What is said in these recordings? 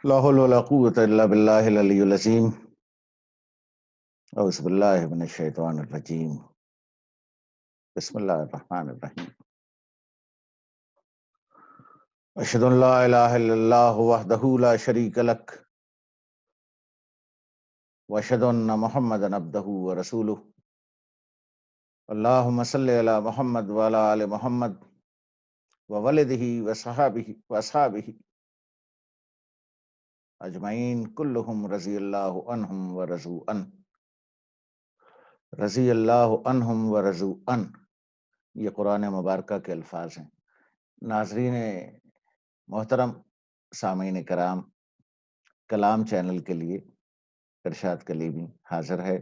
لا حول ولا قوة الا باللہ العلی العظیم اعوذ باللہ من الشیطان الرجیم بسم اللہ الرحمن الرحیم اشہد ان لا الہ الا اللہ وحدہ لا شریک لک واشہد ان محمدا عبدہ ورسولہ اللہم صلی علی محمد وعلی آل محمد وولدہ وصحابہ اجمعین کلہم رضی اللہ عنہم ورضوا عنہ رضی اللہ عنہم ورضوا عنہ۔ یہ قرآن مبارکہ کے الفاظ ہیں۔ ناظرین محترم، سامعین کرام، کلام چینل کے لیے ارشاد کلیمی حاضر ہے۔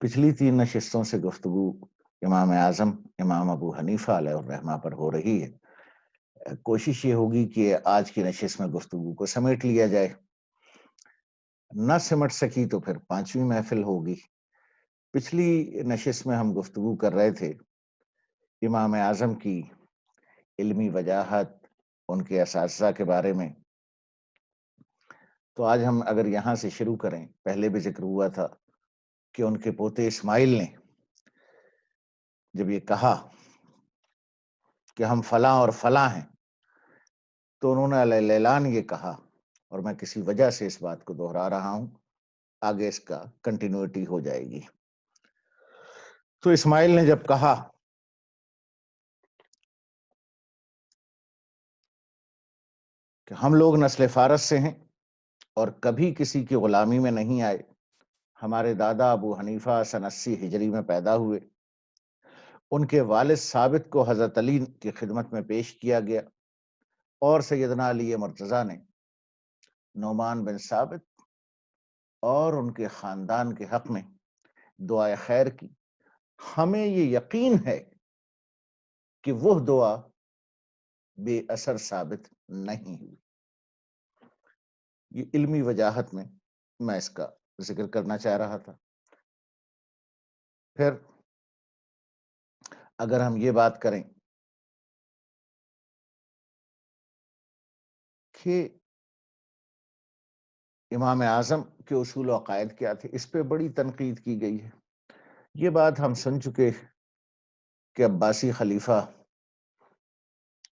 پچھلی 3 نشستوں سے گفتگو امام اعظم امام ابو حنیفہ علیہ الرحمہ پر ہو رہی ہے۔ کوشش یہ ہوگی کہ آج کی نشست میں گفتگو کو سمیٹ لیا جائے، نہ سمٹ سکی تو پھر 5ویں محفل ہوگی۔ پچھلی نشست میں ہم گفتگو کر رہے تھے امام اعظم کی علمی وجاہت، ان کے اساتذہ کے بارے میں۔ تو آج ہم اگر یہاں سے شروع کریں، پہلے بھی ذکر ہوا تھا کہ ان کے پوتے اسماعیل نے جب یہ کہا کہ ہم فلاں اور فلاں ہیں، تو انہوں نے علیہ الاعلان یہ کہا، اور میں کسی وجہ سے اس بات کو دہرا رہا ہوں، آگے اس کا کنٹینیوٹی ہو جائے گی۔ تو اسماعیل نے جب کہا کہ ہم لوگ نسل فارس سے ہیں اور کبھی کسی کی غلامی میں نہیں آئے، ہمارے دادا ابو حنیفہ سن 80 ہجری میں پیدا ہوئے، ان کے والد ثابت کو حضرت علی کی خدمت میں پیش کیا گیا، اور سیدنا علی مرتضیٰ نے نعمان بن ثابت اور ان کے خاندان کے حق میں دعائے خیر کی۔ ہمیں یہ یقین ہے کہ وہ دعا بے اثر ثابت نہیں ہوئی۔ یہ علمی وجاہت میں اس کا ذکر کرنا چاہ رہا تھا۔ پھر اگر ہم یہ بات کریں کہ امام اعظم کے اصول و عقائد کیا تھے، اس پہ بڑی تنقید کی گئی ہے۔ یہ بات ہم سن چکے کہ عباسی خلیفہ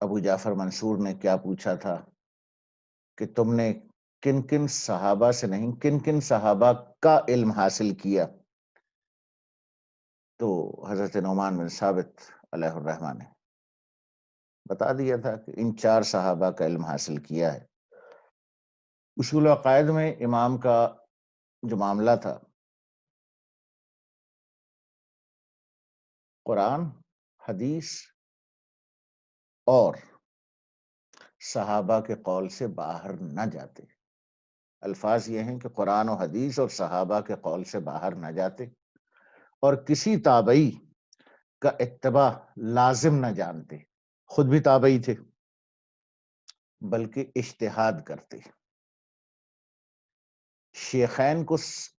ابو جعفر منصور نے کیا پوچھا تھا کہ تم نے کن کن صحابہ سے نہیں، کن کن صحابہ کا علم حاصل کیا؟ تو حضرت نعمان بن ثابت علیہ الرحمہ نے بتا دیا تھا کہ ان 4 صحابہ کا علم حاصل کیا ہے۔ اصول و عقائد میں امام کا جو معاملہ تھا، قرآن، حدیث اور صحابہ کے قول سے باہر نہ جاتے۔ الفاظ یہ ہیں کہ قرآن و حدیث اور صحابہ کے قول سے باہر نہ جاتے، اور کسی تابعی کا اتباع لازم نہ جانتے، خود بھی تابعی تھے بلکہ اجتہاد کرتے۔ شیخین کو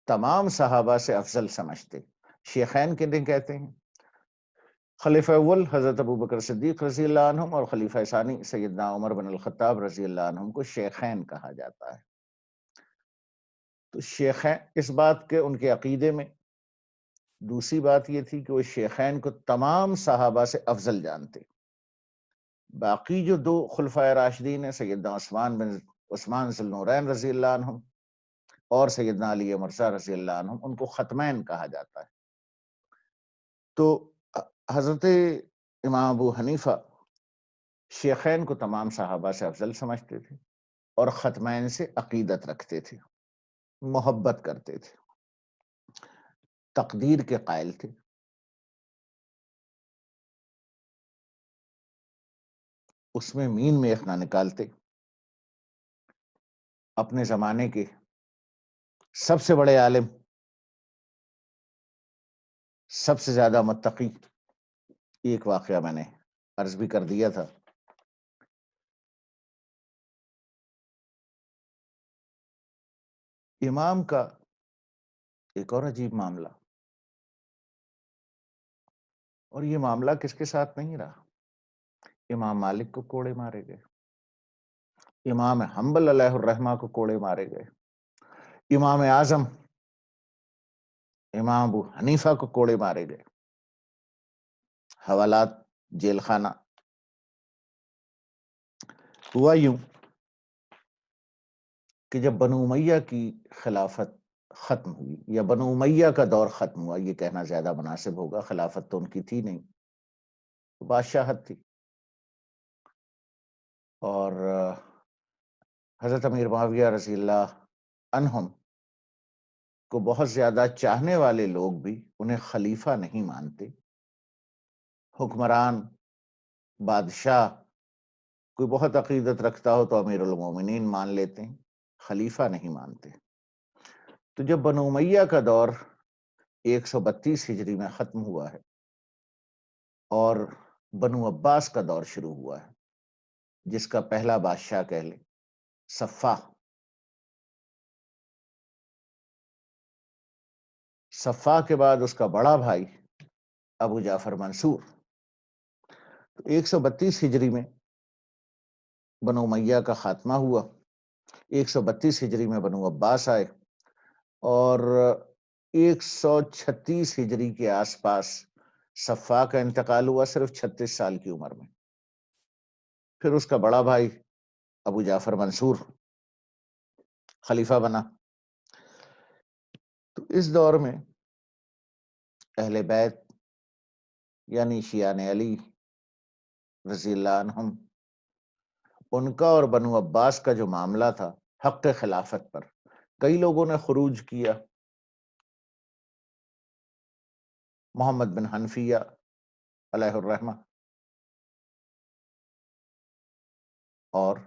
تمام صحابہ سے افضل سمجھتے۔ شیخین کنہیں کہتے ہیں؟ خلیفہ اول حضرت ابوبکر صدیق رضی اللہ عنہم اور خلیفہ ثانی سیدنا عمر بن الخطاب رضی اللہ عنہم کو شیخین کہا جاتا ہے۔ تو شیخین اس بات کے ان کے عقیدے میں دوسری بات یہ تھی کہ وہ شیخین کو تمام صحابہ سے افضل جانتے۔ باقی جو 2 خلفائے راشدین ہیں، سیدنا عثمان ذی النورین رضی اللہ عنہم اور سیدنا علی مرضی رضی اللہ عنہم، ان کو ختمین کہا جاتا ہے۔ تو حضرت امام ابو حنیفہ شیخین کو تمام صحابہ سے افضل سمجھتے تھے اور ختمین سے عقیدت رکھتے تھے، محبت کرتے تھے، تقدیر کے قائل تھے۔ اس میں مین میخ نہ نکالتے۔ اپنے زمانے کے سب سے بڑے عالم، سب سے زیادہ متقی، ایک واقعہ میں نے عرض بھی کر دیا تھا۔ امام کا ایک اور عجیب معاملہ، اور یہ معاملہ کس کے ساتھ نہیں رہا؟ امام مالک کو کوڑے مارے گئے، امام حنبل علیہ الرحمہ کو کوڑے مارے گئے، امام اعظم امام ابو حنیفہ کو کوڑے مارے گئے، حوالات، جیل خانہ۔ ہوا یوں کہ جب بنو امیہ کی خلافت ختم ہوئی، یا بنو امیہ کا دور ختم ہوا، یہ کہنا زیادہ مناسب ہوگا، خلافت تو ان کی تھی نہیں، بادشاہت تھی، اور حضرت امیر معاویہ رضی اللہ عنہم کو بہت زیادہ چاہنے والے لوگ بھی انہیں خلیفہ نہیں مانتے۔ حکمران، بادشاہ کوئی بہت عقیدت رکھتا ہو تو امیر المومنین مان لیتے ہیں، خلیفہ نہیں مانتے۔ تو جب بنو امیہ کا دور 132 ہجری میں ختم ہوا ہے اور بنو عباس کا دور شروع ہوا ہے، جس کا پہلا بادشاہ کہہ لیں صفا کے بعد اس کا بڑا بھائی ابو جعفر منصور۔ تو 132 ہجری میں بنو امیہ کا خاتمہ ہوا، 132 ہجری میں بنو عباس آئے، اور 136 ہجری کے آس پاس صفا کا انتقال ہوا، صرف 36 سال کی عمر میں۔ پھر اس کا بڑا بھائی ابو جعفر منصور خلیفہ بنا۔ تو اس دور میں اہل بیت یعنی شیعان علی رضی اللہ عنہم، ان کا اور بنو عباس کا جو معاملہ تھا حق خلافت پر، کئی لوگوں نے خروج کیا۔ محمد بن حنفیہ علیہ الرحمہ اور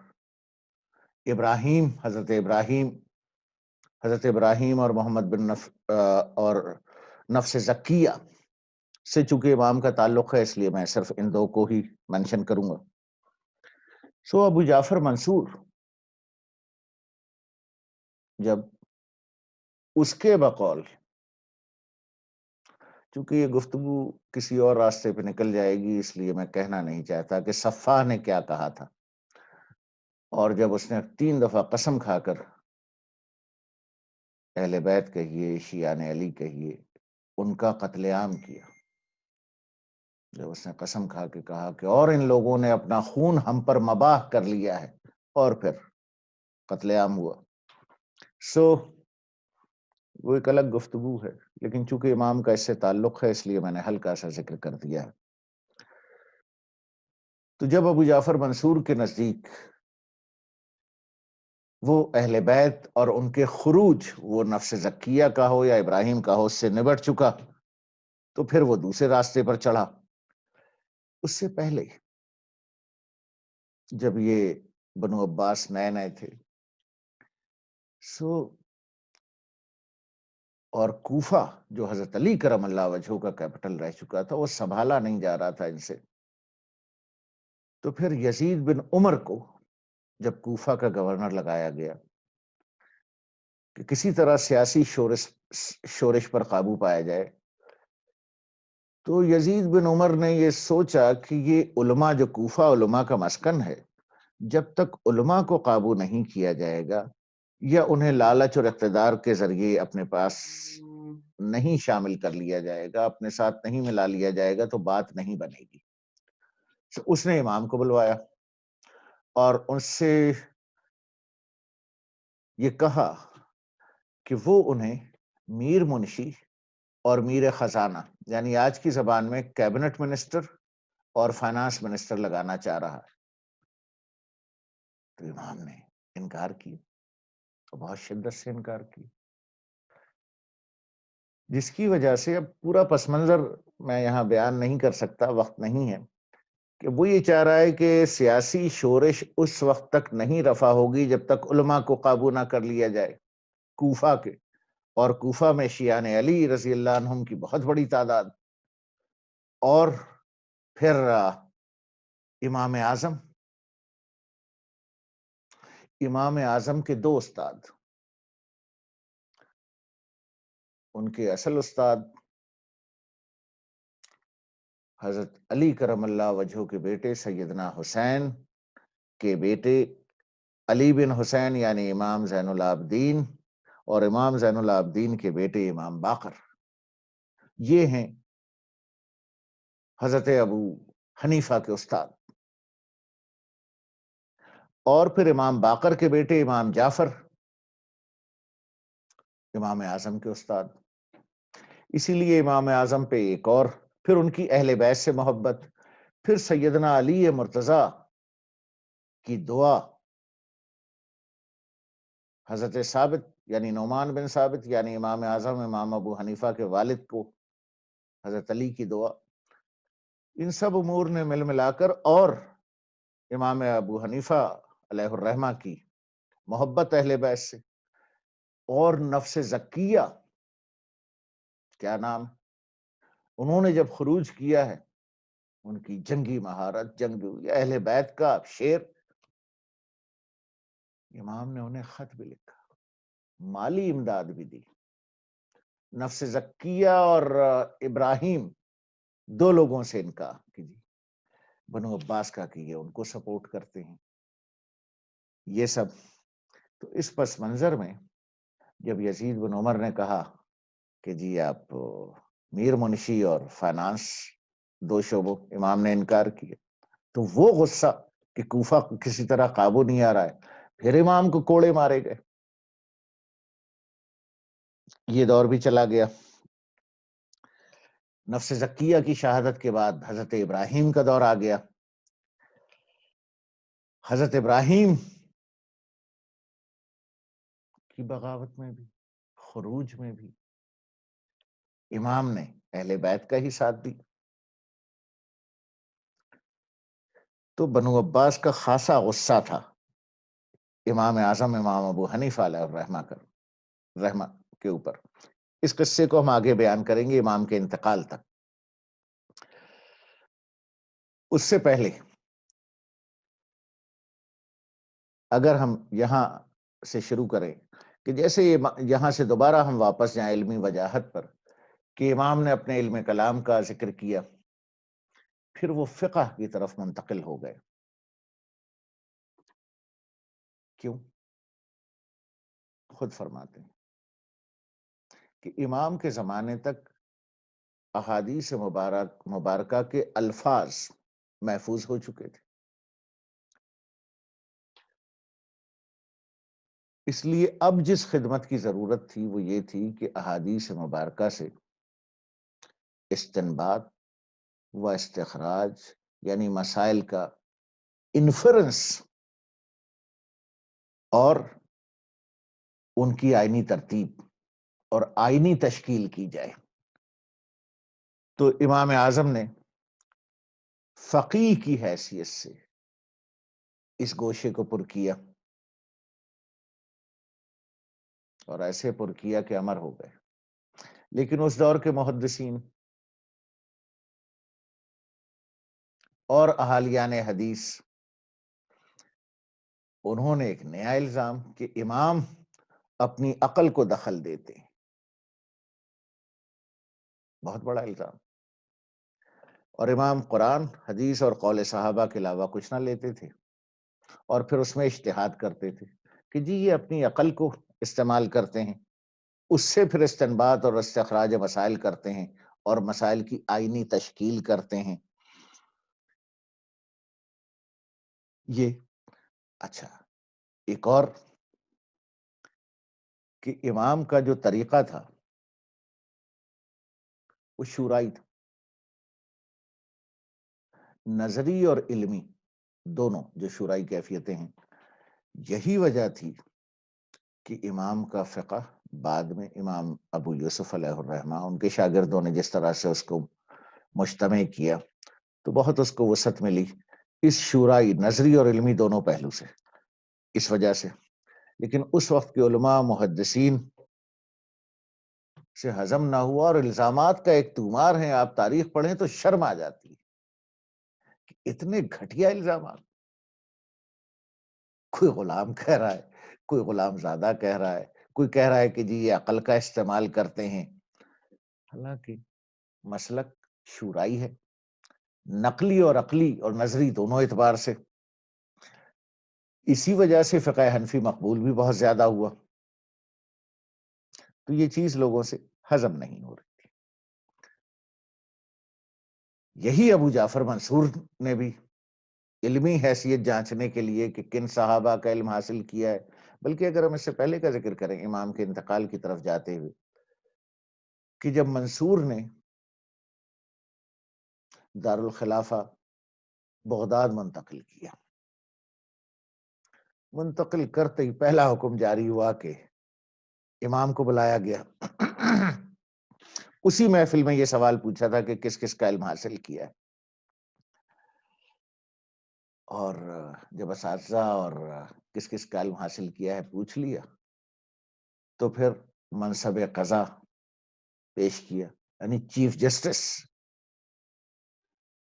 حضرت ابراہیم اور محمد بن اور نفس زکیہ سے چونکہ امام کا تعلق ہے، اس لیے میں صرف ان دو کو ہی منشن کروں گا۔ سو ابو جعفر منصور جب اس کے بقول، چونکہ یہ گفتگو کسی اور راستے پہ نکل جائے گی، اس لیے میں کہنا نہیں چاہتا کہ صفا نے کیا کہا تھا، اور جب اس نے 3 دفعہ قسم کھا کر اہل بیت کہیے، شیعان علی کہیے، ان کا قتل عام کیا، جب اس نے قسم کھا کے کہا کہ اور ان لوگوں نے اپنا خون ہم پر مباح کر لیا ہے، اور پھر قتل عام ہوا۔ سو وہ ایک الگ گفتگو ہے، لیکن چونکہ امام کا اس سے تعلق ہے، اس لیے میں نے ہلکا سا ذکر کر دیا ہے۔ تو جب ابو جعفر منصور کے نزدیک وہ اہل بیت اور ان کے خروج، وہ نفس زکیہ کا ہو یا ابراہیم کا ہو، اس سے نبٹ چکا، تو پھر وہ دوسرے راستے پر چڑھا۔ اس سے پہلے جب یہ بنو عباس نئے نئے تھے، سو اور کوفہ جو حضرت علی کرم اللہ وجہہ کا کیپٹل رہ چکا تھا، وہ سنبھالا نہیں جا رہا تھا ان سے۔ تو پھر یزید بن عمر کو جب کوفہ کا گورنر لگایا گیا کہ کسی طرح سیاسی شورش پر قابو پایا جائے، تو یزید بن عمر نے یہ سوچا کہ یہ علماء، جو کوفہ علماء کا مسکن ہے، جب تک علماء کو قابو نہیں کیا جائے گا یا انہیں لالچ اور اقتدار کے ذریعے اپنے پاس نہیں شامل کر لیا جائے گا، اپنے ساتھ نہیں ملا لیا جائے گا، تو بات نہیں بنے گی۔ اس نے امام کو بلوایا اور ان سے یہ کہا کہ وہ انہیں میر منشی اور میر خزانہ، یعنی آج کی زبان میں کیبنٹ منسٹر اور فائنانس منسٹر لگانا چاہ رہا ہے۔ تو امام نے انکار کیا، بہت شدت سے انکار کیا، جس کی وجہ سے اب پورا پس منظر میں یہاں بیان نہیں کر سکتا، وقت نہیں ہے، کہ وہ یہ چاہ رہا ہے کہ سیاسی شورش اس وقت تک نہیں رفع ہوگی جب تک علماء کو قابو نہ کر لیا جائے کوفہ کے، اور کوفہ میں شیعان علی رضی اللہ عنہم کی بہت بڑی تعداد، اور پھر امام اعظم کے 2 استاد، ان کے اصل استاد حضرت علی کرم اللہ وجہہ کے بیٹے سیدنا حسین کے بیٹے علی بن حسین یعنی امام زین العابدین اور امام زین العابدین کے بیٹے امام باقر، یہ ہیں حضرت ابو حنیفہ کے استاد. اور پھر امام باقر کے بیٹے امام جعفر امام اعظم کے استاد. اسی لیے امام اعظم پہ ایک اور پھر ان کی اہل بیت سے محبت، پھر سیدنا علی مرتضی کی دعا، حضرت ثابت یعنی نعمان بن ثابت یعنی امام اعظم امام ابو حنیفہ کے والد کو حضرت علی کی دعا، ان سب امور نے مل ملا کر، اور امام ابو حنیفہ علیہ الرحمہ کی محبت اہل بیت سے، اور نفس زکیہ کیا نام، انہوں نے جب خروج کیا ہے، ان کی جنگی مہارت، جنگ اہل بیت کا شیر. امام نے انہیں خط بھی لکھا، مالی امداد بھی دی. نفس زکیہ اور ابراہیم دو لوگوں سے ان کا کہ جی بنو عباس کا کہ یہ ان کو سپورٹ کرتے ہیں. یہ سب تو اس پس منظر میں جب یزید بن عمر نے کہا کہ جی آپ میر منشی اور فائنانس دو شعبوں، امام نے انکار کیا، تو وہ غصہ کہ کوفہ کسی طرح قابو نہیں آ رہا ہے، پھر امام کو کوڑے مارے گئے. یہ دور بھی چلا گیا. نفس زکیہ کی شہادت کے بعد حضرت ابراہیم کا دور آ گیا. حضرت ابراہیم کی بغاوت میں بھی، خروج میں بھی امام نے اہل بیت کا ہی ساتھ دی. تو بنو عباس کا خاصا غصہ تھا امام اعظم امام ابو حنیفہ علیہ رحمہ کے اوپر. اس قصے کو ہم آگے بیان کریں گے امام کے انتقال تک. اس سے پہلے اگر ہم یہاں سے شروع کریں کہ جیسے یہاں سے دوبارہ ہم واپس جائیں علمی وجاہت پر، کہ امام نے اپنے علم کلام کا ذکر کیا، پھر وہ فقہ کی طرف منتقل ہو گئے. کیوں؟ خود فرماتے ہیں کہ امام کے زمانے تک احادیث مبارکہ کے الفاظ محفوظ ہو چکے تھے. اس لیے اب جس خدمت کی ضرورت تھی وہ یہ تھی کہ احادیث مبارکہ سے استنباط و استخراج یعنی مسائل کا انفرنس اور ان کی آئینی ترتیب اور آئینی تشکیل کی جائے. تو امام اعظم نے فقیہ کی حیثیت سے اس گوشے کو پر کیا، اور ایسے پر کیا کہ امر ہو گئے. لیکن اس دور کے محدثین اور اہالیان حدیث، انہوں نے ایک نیا الزام کہ امام اپنی عقل کو دخل دیتے، بہت بڑا الزام. اور امام قرآن حدیث اور قول صحابہ کے علاوہ کچھ نہ لیتے تھے، اور پھر اس میں اجتہاد کرتے تھے کہ جی یہ اپنی عقل کو استعمال کرتے ہیں، اس سے پھر استنباط اور استخراج مسائل کرتے ہیں اور مسائل کی آئینی تشکیل کرتے ہیں. یہ اچھا ایک اور کہ امام کا جو طریقہ تھا وہ شورائی تھا، نظری اور علمی دونوں جو شورائی کیفیتیں ہیں. یہی وجہ تھی کہ امام کا فقہ بعد میں امام ابو یوسف علیہ الرحمہ ان کے شاگردوں نے جس طرح سے اس کو مجتمع کیا تو بہت اس کو وسعت ملی اس شورائی نظری اور علمی دونوں پہلو سے، اس وجہ سے. لیکن اس وقت کے علماء محدثین سے ہضم نہ ہوا، اور الزامات کا ایک تومار ہے. آپ تاریخ پڑھیں تو شرم آ جاتی ہے کہ اتنے گھٹیا الزامات. کوئی غلام کہہ رہا ہے، کوئی غلام زادہ کہہ رہا ہے، کوئی کہہ رہا ہے کہ جی یہ عقل کا استعمال کرتے ہیں. حالانکہ مسلک شورائی ہے، نقلی اور عقلی اور نظری دونوں اعتبار سے. اسی وجہ سے فقہ حنفی مقبول بھی بہت زیادہ ہوا، تو یہ چیز لوگوں سے ہضم نہیں ہو رہی تھی۔ یہی ابو جعفر منصور نے بھی علمی حیثیت جانچنے کے لیے کہ کن صحابہ کا علم حاصل کیا ہے، بلکہ اگر ہم اس سے پہلے کا ذکر کریں امام کے انتقال کی طرف جاتے ہوئے، کہ جب منصور نے دارالخلافہ بغداد منتقل کیا، منتقل کرتے ہی پہلا حکم جاری ہوا کہ امام کو بلایا گیا۔ اسی محفل میں یہ سوال پوچھا تھا کہ کس کس کا علم حاصل کیا ہے، اور جب اساتذہ اور کس کس کا علم حاصل کیا ہے پوچھ لیا، تو پھر منصب قضا پیش کیا، یعنی چیف جسٹس،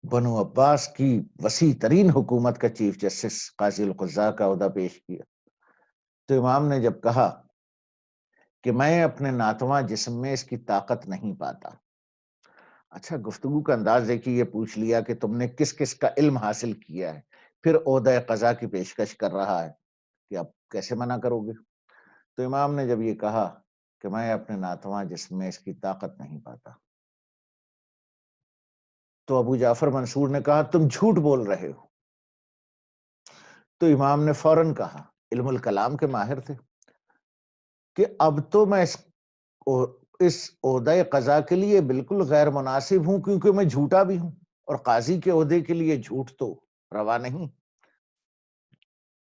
بنو عباس کی وسیع ترین حکومت کا چیف جسٹس قاضی القضاء کا عہدہ پیش کیا۔ تو امام نے جب کہا کہ میں اپنے ناتواں جسم میں اس کی طاقت نہیں پاتا، اچھا گفتگو کا انداز دیکھیے، یہ پوچھ لیا کہ تم نے کس کس کا علم حاصل کیا ہے، پھر عہدہ قضا کی پیشکش کر رہا ہے کہ اب کیسے منع کرو گے؟ تو امام نے جب یہ کہا کہ میں اپنے ناتواں جسم میں اس کی طاقت نہیں پاتا، تو ابو جعفر منصور نے کہا تم جھوٹ بول رہے ہو۔ تو امام نے فوراً کہا، علم الکلام کے ماہر تھے، کہ اب تو میں اس عہدہ قضا کے لیے بالکل غیر مناسب ہوں، کیونکہ میں جھوٹا بھی ہوں، اور قاضی کے عہدے کے لیے جھوٹ تو روا نہیں۔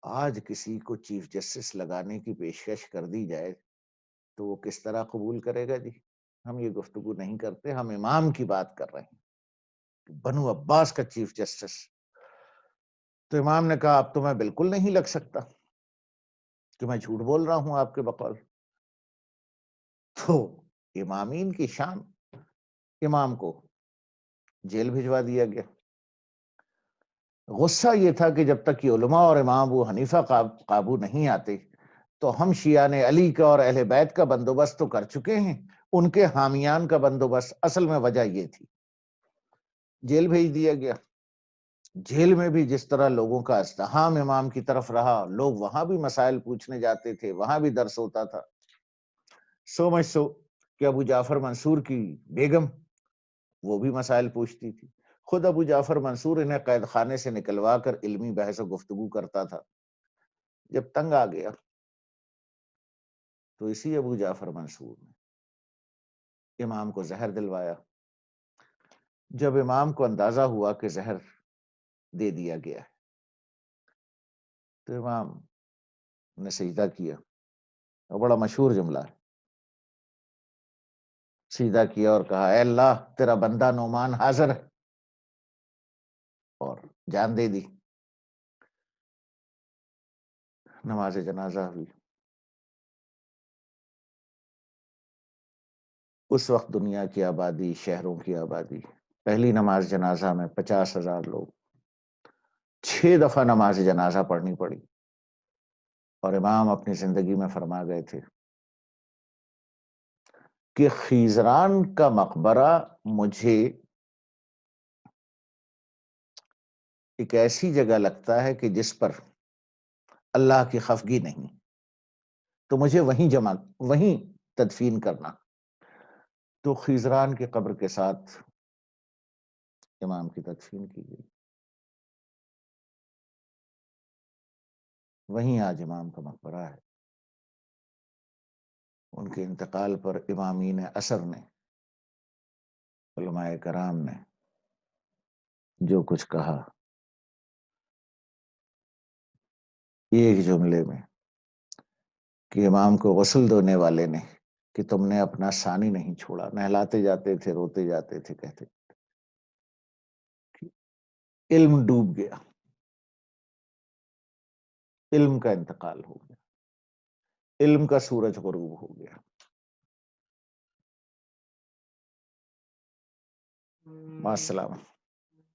آج کسی کو چیف جسٹس لگانے کی پیشکش کر دی جائے تو وہ کس طرح قبول کرے گا؟ جی ہم یہ گفتگو نہیں کرتے، ہم امام کی بات کر رہے ہیں، بنو عباس کا چیف جسٹس۔ تو امام نے کہا اب تو میں بالکل نہیں لگ سکتا کہ میں جھوٹ بول رہا ہوں آپ کے بقول۔ تو امامین کی شان، امام کو جیل بھجوا دیا گیا۔ غصہ یہ تھا کہ جب تک کہ علماء اور امام ابو حنیفہ قابو نہیں آتے تو ہم شیعان علی کا اور اہل بیت کا بندوبست تو کر چکے ہیں، ان کے حامیان کا بندوبست اصل میں وجہ یہ تھی۔ جیل بھیج دیا گیا۔ جیل میں بھی جس طرح لوگوں کا ازدحام امام کی طرف رہا، لوگ وہاں بھی مسائل پوچھنے جاتے تھے، وہاں بھی درس ہوتا تھا، سو مچ سو کہ ابو جعفر منصور کی بیگم وہ بھی مسائل پوچھتی تھی، خود ابو جعفر منصور انہیں قید خانے سے نکلوا کر علمی بحث و گفتگو کرتا تھا۔ جب تنگ آ گیا تو اسی ابو جعفر منصور نے امام کو زہر دلوایا۔ جب امام کو اندازہ ہوا کہ زہر دے دیا گیا ہے تو امام نے سجدہ کیا، اور بڑا مشہور جملہ ہے، سجدہ کیا اور کہا اے اللہ تیرا بندہ نعمان حاضر ہے، اور جان دے دی۔ نماز جنازہ ہوئی۔ اس وقت دنیا کی آبادی، شہروں کی آبادی، پہلی نماز جنازہ میں 50,000 لوگ، 6 دفعہ نماز جنازہ پڑھنی پڑی، اور امام اپنی زندگی میں فرما گئے تھے کہ خیزران کا مقبرہ مجھے ایک ایسی جگہ لگتا ہے کہ جس پر اللہ کی خفگی نہیں، تو مجھے وہیں تدفین کرنا۔ تو خیزران کی قبر کے ساتھ امام کی تدفین کی گئی، وہیں آج امام کا مقبرہ ہے۔ ان کے انتقال پر امامین عصر نے، علماء کرام نے جو کچھ کہا، ایک جملے میں، کہ امام کو غسل دھونے والے نے کہ تم نے اپنا ثانی نہیں چھوڑا، نہلاتے جاتے تھے، روتے جاتے تھے، کہتے علم ڈوب گیا، علم کا انتقال ہو گیا، علم کا سورج غروب ہو گیا۔ مع السلامہ۔